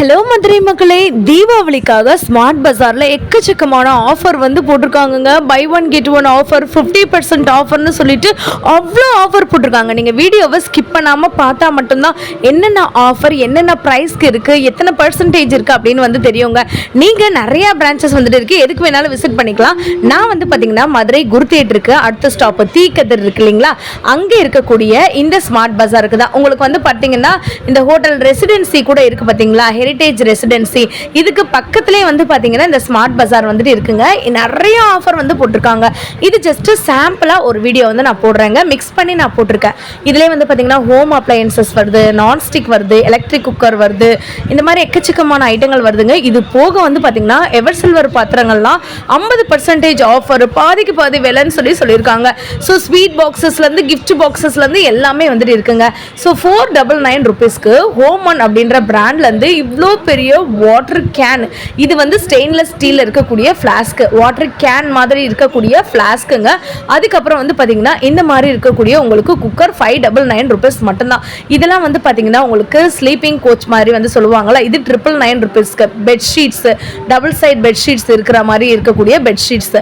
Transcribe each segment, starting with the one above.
Hello Madurai மக்களே, தீபாவளிக்காக smart பஜாரில் எக்கச்சக்கமான ஆஃபர் வந்து போட்டிருக்காங்கங்க. Buy one get one offer, 50% ஆஃபர்னு சொல்லிட்டு அவ்வளோ ஆஃபர் போட்டிருக்காங்க. நீங்கள் வீடியோவை ஸ்கிப் பண்ணாமல் பார்த்தா மட்டும்தான் என்னென்ன ஆஃபர், என்னென்ன ப்ரைஸ்க்கு இருக்குது, எத்தனை பர்சன்டேஜ் இருக்குது அப்படின்னு வந்து தெரியுங்க. நீங்கள் நிறையா பிரான்ச்சஸ் வந்துட்டு இருக்குது, எதுக்கு வேணாலும் விசிட் பண்ணிக்கலாம். நான் வந்து பார்த்தீங்கன்னா மதுரை குரு தியேட்டருக்கு அடுத்த ஸ்டாப்பு தீக்கதிர் இருக்கு இல்லைங்களா, அங்கே இருக்கக்கூடிய இந்த ஸ்மார்ட் பஜாருக்கு தான். உங்களுக்கு வந்து பார்த்தீங்கன்னா இந்த ஹோட்டல் ரெசிடென்சி கூட இருக்குது பார்த்தீங்களா, ஹெரிடேஜ் ரெசிடென்சி, இதுக்கு பக்கத்துலேயே வந்து பார்த்தீங்கன்னா இந்த ஸ்மார்ட் பஜார் வந்துட்டு இருக்குங்க. நிறைய ஆஃபர் வந்து போட்டிருக்காங்க. இது ஜஸ்ட் சாம்பிளாக ஒரு வீடியோ வந்து நான் போடுறேங்க, மிக்ஸ் பண்ணி நான் போட்டிருக்கேன். இதுலேயே வந்து பார்த்தீங்கன்னா ஹோம் அப்ளையன்சஸ் வருது, நான்ஸ்டிக் வருது, எலக்ட்ரிக் குக்கர் வருது, இந்த மாதிரி எக்கச்சக்கமான ஐட்டங்கள் வருதுங்க. இது போக வந்து பார்த்தீங்கன்னா எவர் சில்வர் பாத்திரங்கள்லாம் 50% ஆஃபர், பாதிக்கு பாதி விலைன்னு சொல்லியிருக்காங்க. ஸோ ஸ்வீட் பாக்ஸஸ்லேருந்து கிஃப்ட் பாக்ஸஸ்லேருந்து எல்லாமே வந்துட்டு இருக்குங்க. ஸோ 499 rupeesக்கு ஹோம் ஒன் அப்படின்ற பிராண்ட்லேருந்து இவ்வளோ பெரிய வாட்டர் கேன், இது வந்து ஸ்டெயின்லெஸ் ஸ்டீலில் இருக்கக்கூடிய ஃப்ளாஸ்க்கு, வாட்டர் கேன் மாதிரி இருக்கக்கூடிய ஃப்ளாஸ்க்குங்க. அதுக்கப்புறம் வந்து பார்த்தீங்கன்னா இந்த மாதிரி இருக்கக்கூடிய உங்களுக்கு குக்கர் 599 rupees மட்டும்தான். இதெல்லாம் வந்து பார்த்தீங்கன்னா உங்களுக்கு ஸ்லீப்பிங் கோச் மாதிரி வந்து சொல்லுவாங்களா, இது 999 rupeesக்கு. பெட்ஷீட்ஸ், டபுள் சைட் பெட்ஷீட்ஸ் இருக்கிற மாதிரி இருக்கக்கூடிய பெட்ஷீட்ஸ்,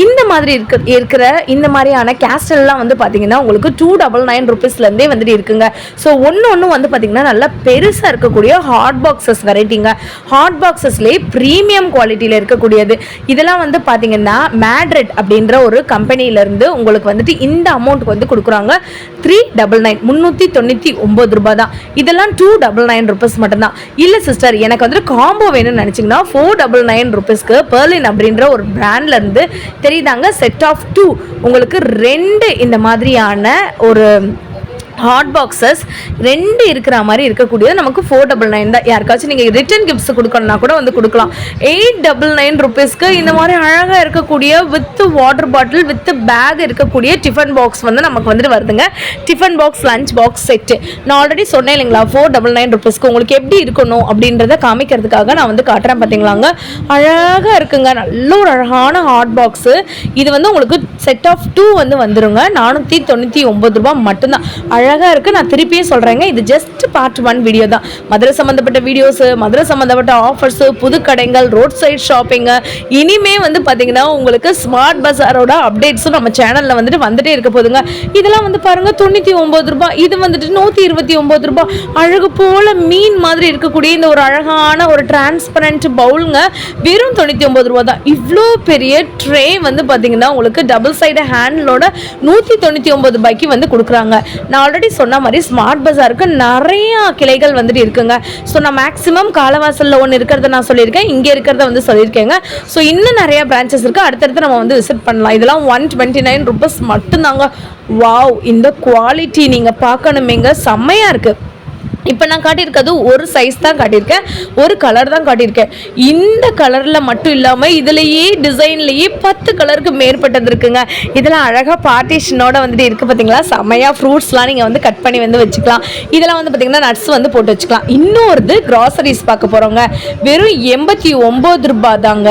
இந்த மாதிரி இருக்கிற இந்த மாதிரியான கேஸ்டல்லாம் வந்து பார்த்தீங்கன்னா உங்களுக்கு 299 rupeesலேருந்தே வந்துட்டு இருக்குங்க. ஸோ ஒன்று வந்து பார்த்தீங்கன்னா நல்லா பெருசாக இருக்கக்கூடிய ஹாட் பாக்ஸஸ் வெரைட்டிங்க. ஹாட் பாக்ஸஸ்லேயே ப்ரீமியம் குவாலிட்டியில் இருக்கக்கூடியது. இதெல்லாம் வந்து பார்த்தீங்கன்னா மேட்ரெட் அப்படின்ற ஒரு கம்பெனியிலேருந்து உங்களுக்கு வந்துட்டு இந்த அமௌண்ட்டுக்கு வந்து கொடுக்குறாங்க. 399 ரூபாய் தான். இதெல்லாம் 299 rupees மட்டும்தான். இல்லை சிஸ்டர், எனக்கு வந்துட்டு காம்போ வேணும்னு நினச்சிங்கன்னா 499 rupeesக்கு பெர்லின் அப்படின்ற ஒரு பிராண்ட்லேருந்து தெரியுதாங்க, செட் ஆஃப் 2 உங்களுக்கு 2 இந்த மாதிரியான ஒரு ஹாட் பாக்ஸஸ் 2 இருக்கிற மாதிரி இருக்கக்கூடியது நமக்கு 499 தான். யாருக்காச்சும் நீங்கள் ரிட்டர்ன் கிஃப்ட்ஸ் கொடுக்கணும்னா கூட வந்து கொடுக்கலாம். 899 rupeesக்கு இந்த மாதிரி அழகாக இருக்கக்கூடிய with water bottle with bag இருக்கக்கூடிய டிஃபன் பாக்ஸ் வந்து நமக்கு வந்துட்டு வருதுங்க. Tiffin box, lunch box set. நான் ஆல்ரெடி சொன்னேன் இல்லைங்களா, 499 rupeesக்கு உங்களுக்கு எப்படி இருக்கணும் அப்படின்றத காமிக்கிறதுக்காக நான் வந்து காட்டுறேன். பார்த்தீங்களாங்க, அழகாக இருக்குங்க. நல்ல ஒரு அழகான ஹாட் பாக்ஸு. இது வந்து உங்களுக்கு செட் ஆஃப் 2 வந்து வந்துருங்க. 499 ரூபாய் மட்டும்தான். அழகாக இருக்குது. நான் திருப்பியே சொல்கிறேங்க, இது ஜஸ்ட் பார்ட் 1 வீடியோ தான். மதுரை சம்மந்தப்பட்ட வீடியோஸு, மதுரை சம்மந்தப்பட்ட ஆஃபர்ஸு, புது கடைகள், ரோட் சைட் ஷாப்பிங்கு, இனிமே வந்து பார்த்தீங்கன்னா உங்களுக்கு ஸ்மார்ட் பஜாரோட அப்டேட்ஸும் நம்ம சேனலில் வந்துட்டே இருக்க போதுங்க. இதெல்லாம் வந்து பாருங்கள் 99 ரூபாய், இது வந்துட்டு 129 ரூபாய். அழகு போல் மீன் மாதிரி இருக்கக்கூடிய இந்த ஒரு அழகான ஒரு டிரான்ஸ்பரண்ட் பவுலுங்க, வெறும் 99 ரூபா தான். இவ்வளோ பெரிய ட்ரே வந்து பார்த்தீங்கன்னா உங்களுக்கு டபுள் சைடு ஹேண்டிலோட 199 ரூபாய்க்கு வந்து கொடுக்குறாங்க. நான் ஆல்ரெடி சொன்ன மாதிரி ஸ்மார்ட் பஜாருக்கு நிறைய கிளைகள் வந்துட்டு இருக்குங்க. ஸோ நான் மேக்ஸிமம் காலவாசலில் ஒன்று இருக்கிறத நான் சொல்லியிருக்கேன், இங்கே இருக்கிறத வந்து சொல்லியிருக்கேங்க. ஸோ இன்னும் நிறைய பிரான்ச்சஸ் இருக்குது, அடுத்தடுத்து நம்ம வந்து விசிட் பண்ணலாம். இதெல்லாம் 129 rupees மட்டும்தாங்க. வாவ், இந்த குவாலிட்டி நீங்கள் பார்க்கணுமேங்க, செம்மையாக இருக்குது. இப்போ நான் காட்டியிருக்கிறது ஒரு சைஸ் தான் காட்டியிருக்கேன், ஒரு கலர் தான் காட்டியிருக்கேன். இந்த கலரில் மட்டும் இல்லாமல் இதுலேயே டிசைன்லேயே 10 கலருக்கு மேற்பட்டது இருக்குங்க. இதெல்லாம் அழகாக பார்ட்டிஷனோட வந்துட்டு இருக்குது பார்த்தீங்களா, செம்மையாக ஃப்ரூட்ஸ்லாம் நீங்கள் வந்து கட் பண்ணி வந்து வச்சுக்கலாம். இதெல்லாம் வந்து பார்த்திங்கன்னா நட்ஸ் வந்து போட்டு வச்சுக்கலாம். இன்னொரு கிராசரிஸ் பார்க்க போகிறோங்க. வெறும் 89 ரூபாய் தாங்க.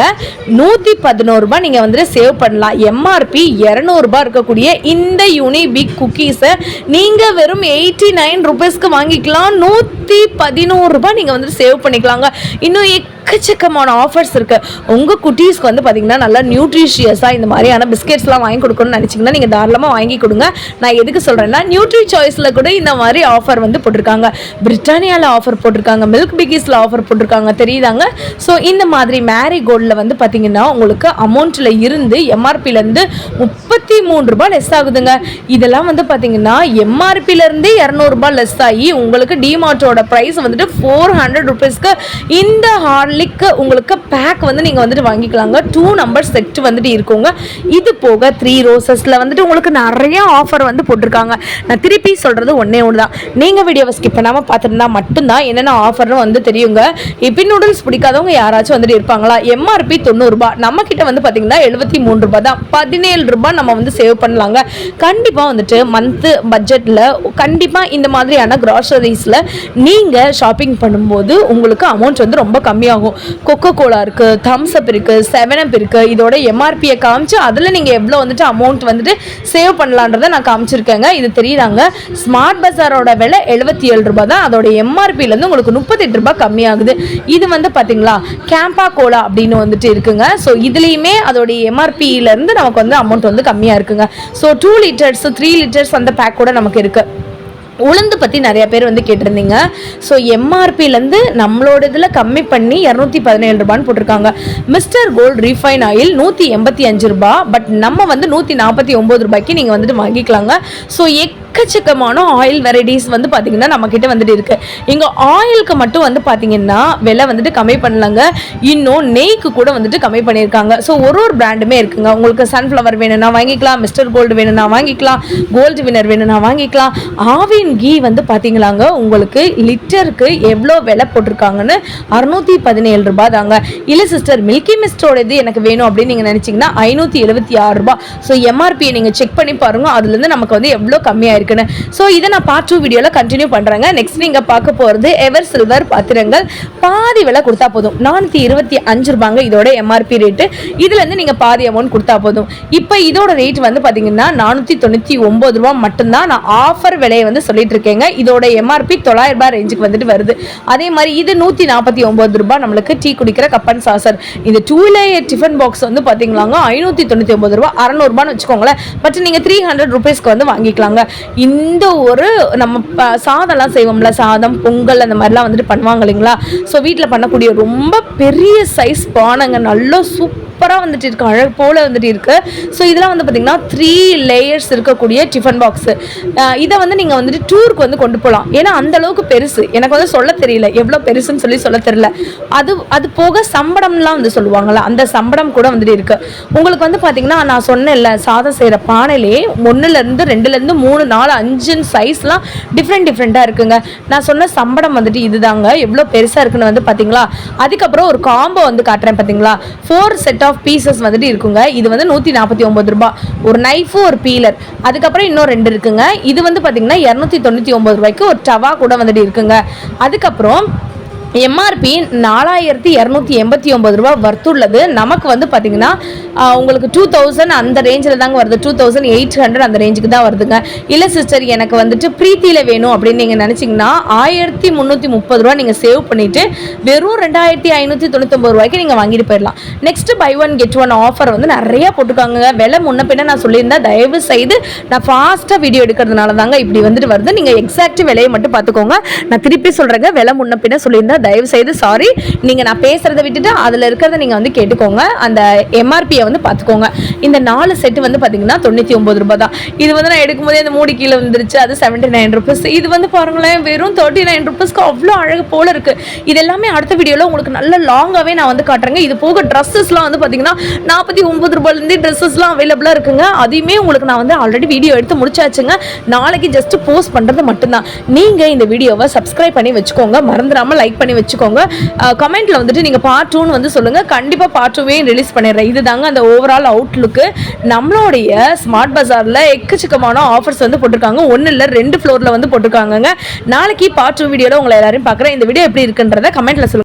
111 ரூபாய் நீங்கள் வந்துட்டு சேவ் பண்ணலாம். எம்ஆர்பி 200 ரூபாய் இருக்கக்கூடிய இந்த யூனிபிக் குக்கீஸை நீங்கள் வெறும் 89 rupeesக்கு வாங்கிக்கலாம். 111 ரூபாய் நீங்கள் வந்து சேவ் பண்ணிக்கலாங்க. இன்னும் எக்கச்சக்கமான ஆஃபர்ஸ் இருக்குது. உங்கள் குட்டீஸ்க்கு வந்து பார்த்தீங்கன்னா நல்லா நியூட்ரிஷியஸாக இந்த மாதிரியான பிஸ்கெட்ஸ்லாம் வாங்கி கொடுக்கணும்னு நினச்சிங்கன்னா நீங்கள் தாராளமாக வாங்கி கொடுங்க. நான் எதுக்கு சொல்கிறேன்னா, நியூட்ரி சாய்ஸில் கூட இந்த மாதிரி ஆஃபர் வந்து போட்டிருக்காங்க, பிரிட்டானியாவில் ஆஃபர் போட்டிருக்காங்க, மில்க் பிகிஸில் ஆஃபர் போட்டிருக்காங்க, தெரியுதாங்க. ஸோ இந்த மாதிரி மேரிகோல்டில் வந்து பார்த்தீங்கன்னா உங்களுக்கு அமௌண்ட்டில் இருந்து எம்ஆர்பிலேருந்து 33 ரூபாய் லெஸ் ஆகுதுங்க. இதெல்லாம் வந்து பார்த்தீங்கன்னா எம்ஆர்பிலேருந்தே 200 ரூபாய் லெஸ் ஆகி உங்களுக்கு டிமார்ட்டோட ப்ரைஸ் வந்துட்டு 400 rupeesக்கு இந்த ஹார்லிக் உங்களுக்கு பேக் வந்து நீங்கள் வந்துட்டு வாங்கிக்கலாங்க. 2 நம்பர் செட் வந்துட்டு இருக்குங்க. இது போக 3 ரோசஸில் வந்துட்டு உங்களுக்கு நிறைய ஆஃபர் வந்து போட்டிருக்காங்க. நான் திருப்பி சொல்கிறது ஒன்று தான், நீங்கள் வீடியோவை ஸ்கிப் பண்ணாமல் பார்த்துருந்தா மட்டும்தான் என்னென்ன ஆஃபர்னு வந்து தெரியுங்க. இப்போ நூடுல்ஸ் பிடிக்காதவங்க யாராச்சும் வந்துட்டு இருப்பாங்களா? எம்ஆர்பி 90 ரூபாய், நம்மக்கிட்ட வந்து பார்த்தீங்கன்னா 73 ரூபாய் தான். 17 ரூபாய் நம்ம வந்து சேவ் பண்ணலாங்க. கண்டிப்பாக வந்துட்டு மந்த் பட்ஜெட்டில் கண்டிப்பாக இந்த மாதிரியான கிராசரிஸில் நீங்கள் ஷாப்பிங் பண்ணும்போது உங்களுக்கு அமௌண்ட் வந்து ரொம்ப கம்மியாகும். கொக்கோ கோலா இருக்குது, தம்ஸ் அப் இருக்குது, 7up இருக்குது. இதோட எம்ஆர்பியை காமிச்சு அதில் நீங்கள் எவ்வளோ வந்துட்டு அமௌண்ட் வந்துட்டு சேவ் பண்ணலான்றதை நான் காமிச்சிருக்கேங்க. இது தெரியுறாங்க. ஸ்மார்ட் பஜாரோட விலை 77 ரூபாய் தான். அதோட எம்ஆர்பிலேருந்து உங்களுக்கு 38 ரூபாய் கம்மியாகுது. இது வந்து பார்த்தீங்களா கேம்பா கோலா அப்படின்னு வந்துட்டு இருக்குங்க. ஸோ இதுலேயுமே அதோடைய எம்ஆர்பியிலேருந்து நமக்கு வந்து அமௌண்ட் வந்து கம்மியாக இருக்குங்க. ஸோ 2 liters 3 liters அந்த பேக் கூட நமக்கு இருக்குது. உளுந்து பற்றி நிறைய பேர் வந்து கேட்டிருந்தீங்க. ஸோ எம்ஆர்பிலேருந்து நம்மளோட இதில் கம்மி பண்ணி 217 ரூபான்னு போட்டிருக்காங்க. மிஸ்டர் கோல்ட் ரீஃபைன் ஆயில் 185 ரூபா. பட் நம்ம வந்து 149 ரூபாய்க்கு நீங்கள் வந்துட்டு வாங்கிக்கலாங்க. ஸோ எக்கச்சக்கமான ஆயில் வெரைட்டிஸ் வந்து பார்த்தீங்கன்னா நம்மக்கிட்ட வந்துட்டு இருக்கு. இங்கே ஆயிலுக்கு மட்டும் வந்து பார்த்தீங்கன்னா விலை வந்துட்டு கம்மி பண்ணலாங்க. இன்னும் நெய்க்கு கூட வந்துட்டு கம்மி பண்ணியிருக்காங்க. ஸோ ஒரு பிராண்டுமே இருக்குங்க. உங்களுக்கு சன்ஃப்ளவர் வேணும்னா வாங்கிக்கலாம், மிஸ்டர் கோல்டு வேணும்னா வாங்கிக்கலாம், கோல்டு வினர் வேணும்னா வாங்கிக்கலாம். ஆவின் கீ வந்து பார்த்தீங்களாங்க உங்களுக்கு லிட்டருக்கு எவ்வளோ விலை போட்டிருக்காங்கன்னு 617 ரூபாய் தாங்க. இல்லை சிஸ்டர் மில்கி மிஸ்டோட இது எனக்கு வேணும் அப்படின்னு நீங்கள் நினச்சிங்கன்னா 576 ரூபாய். ஸோ எம்ஆர்பியை நீங்கள் செக் பண்ணி பாருங்கள், அதுலேருந்து நமக்கு வந்து எவ்வளோ கம்மியாக இருக்குன்னு. ஸோ இதை நான் பார்ட் 2 வீடியோவில் கண்டினியூ பண்ணுறேங்க. நெக்ஸ்ட் நீங்கள் பார்க்க போகிறது எவர் சில்வர் பாத்திரங்கள். பாதி விலை கொடுத்தா போதும், 425 ரூபாங்க இதோட எம்ஆர்பி ரேட்டு. இதுலேருந்து நீங்கள் பாதி அமௌண்ட் கொடுத்தா போதும். இப்போ இதோட ரேட் வந்து பார்த்தீங்கன்னா 499 ரூபா மட்டும்தான். நான் ஆஃபர் விலையை வந்து சொல்லிட்டு இருக்கேங்க. இதோட எம்ஆர்பி 900 ரூபாய் ரேஞ்சுக்கு வந்துட்டு வருது. அதே மாதிரி இது 149 ரூபாய் நம்மளுக்கு டீ குடிக்கிற கப்பன் சாசர். இந்த 2 layer டிஃபன் பாக்ஸ் வந்து பார்த்தீங்களாங்க 599 ரூபாய், 600 ரூபான்னு வச்சுக்கோங்களேன். பட் நீங்கள் 300 ருபீஸ்க்கு வந்து வாங்கிக்கலாங்க. இந்த ஒரு நம்ம சாதம்லாம் செய்வோம்ல, சாதம் பொங்கல் அந்த மாதிரிலாம் வந்துட்டு பண்ணுவாங்க இல்லைங்களா. ஸோ வீட்டில் பண்ணக்கூடிய ரொம்ப பெரிய சைஸ் பானைங்க, நல்ல சூப்பராக வந்துட்டு இருக்கு, அழகு போல் வந்துட்டு இருக்கு. ஸோ இதெல்லாம் வந்து பார்த்தீங்கன்னா 3 layers இருக்கக்கூடிய டிஃபன் பாக்ஸு. இதை வந்து நீங்கள் வந்துட்டு டூருக்கு வந்து கொண்டு போகலாம். ஏன்னா அந்த அளவுக்கு பெருசு. எனக்கு வந்து சொல்ல தெரியல எவ்வளோ பெருசுன்னு சொல்ல தெரியல. அது போக சம்படம்லாம் வந்து சொல்லுவாங்கள்ல, அந்த சம்படம் கூட வந்துட்டு இருக்கு. உங்களுக்கு வந்து பார்த்தீங்கன்னா நான் சொன்னேன்ல, சாதம் செய்கிற பானையிலே 1லேருந்து 2லேருந்து 3 4 5 சைஸ்லாம் டிஃப்ரெண்ட்டாக இருக்குங்க. நான் சொன்ன சம்படம் வந்துட்டு இதுதாங்க, எவ்வளோ பெருசாக இருக்குன்னு வந்து பார்த்தீங்களா. அதுக்கப்புறம் ஒரு காம்போ வந்து காட்டுறேன் பார்த்தீங்களா. 4 செட் ஆஃப் பீசஸ் வந்துட்டு இருக்குங்க. இது வந்து 149 ரூபாய். ஒரு நைஃபு, ஒரு பீலர், அதுக்கப்புறம் இன்னும் 2 இருக்குங்க. இது வந்து பார்த்தீங்கன்னா 299 ரூபாய்க்கு ஒரு டவா கூட வந்துட்டு இருக்குங்க. அதுக்கப்புறம் எம்ஆர்பி 4289 ரூபா வர்த்துள்ளது. நமக்கு வந்து பார்த்தீங்கன்னா உங்களுக்கு 2000 அந்த ரேஞ்சில் தாங்க வருது, 2800 அந்த ரேஞ்சுக்கு தான் வருதுங்க. இல்லை சிஸ்டர் எனக்கு வந்துட்டு ப்ரீத்தியில் வேணும் அப்படின்னு நீங்கள் நினச்சிங்கன்னா 1330 ரூபா நீங்கள் சேவ் பண்ணிவிட்டு வெறும் 2599 ரூபாய்க்கு நீங்கள் வாங்கிட்டு போயிடலாம். நெக்ஸ்ட்டு பை 1 get 1 ஆஃபர் வந்து நிறையா போட்டுருக்காங்க. விலை முன்ன பின்ன நான் சொல்லியிருந்தேன், தயவு செய்து நான் ஃபாஸ்ட்டாக வீடியோ எடுக்கிறதுனால தாங்க இப்படி வந்துட்டு வருது. நீங்கள் எக்ஸாக்ட் விலையை மட்டும் பார்த்துக்கோங்க. நான் திருப்பி சொல்கிறேங்க, விலை முன்ன பின்ன சொல்லியிருந்தேன், தயவு செய்து சாரி. நீங்க நான் பேசுறதை விட்டுட்டு அதுல இருக்கிறத நீங்க வந்து கேட்டுக்கோங்க, அந்த எம்ஆர்பியை வந்து பார்த்துக்கோங்க. இந்த 4 செட் வந்து பாத்தீங்கன்னா 99 ரூபாய் தான். இது வந்து நான் எடுக்கும்போதே அந்த மூடி கீழே வந்துருச்சு, அது 79 ருபீஸ். இது வந்து பாருங்களேன் வெறும் 39 ருபீஸ்க்கு அவ்வளோ அழகு போல இருக்கு. இது எல்லாமே அடுத்த வீடியோவில் உங்களுக்கு நல்ல லாங்காகவே நான் வந்து காட்டுறேங்க. இது போக ட்ரெஸ்ஸஸ்லாம் வந்து பார்த்தீங்கன்னா 49 ரூபாயிலேருந்து ட்ரெஸ்ஸஸ்லாம் அவைலபிளாக இருக்குங்க. அதையுமே உங்களுக்கு நான் வந்து ஆல்ரெடி வீடியோ எடுத்து முடிச்சாச்சுங்க. நாளைக்கு ஜஸ்ட் போஸ்ட் பண்ணுறது மட்டும்தான். நீங்கள் இந்த வீடியோவை சப்ஸ்கிரைப் பண்ணி வச்சுக்கோங்க, மறந்துடாமல் லைக் பண்ணி வச்சுக்கோங்க. கமெண்ட்ல வந்துட்டு நீங்க பார்ட் 2 வந்து சொல்லுங்க, கண்டிப்பா பார்ட் 2வே ரிலீஸ் பண்ணிடுறேன். இதுதாங்க அந்த ஓவரால் அவுட்லுக்கு. நம்மளுடைய ஸ்மார்ட் பஜார்ல எக்கச்சக்கமான ஆஃபர்ஸ் வந்து போட்டிருக்காங்க. 1 இல்ல 2 ஃப்ளோர்ல வந்து போட்டிருக்காங்க. நாளைக்கு பார்ட் 2 வீடியோல உங்களை எல்லாரையும் பார்க்குறேன். இந்த வீடியோ எப்படி இருக்குன்றத கமெண்ட்ல சொல்லுங்க.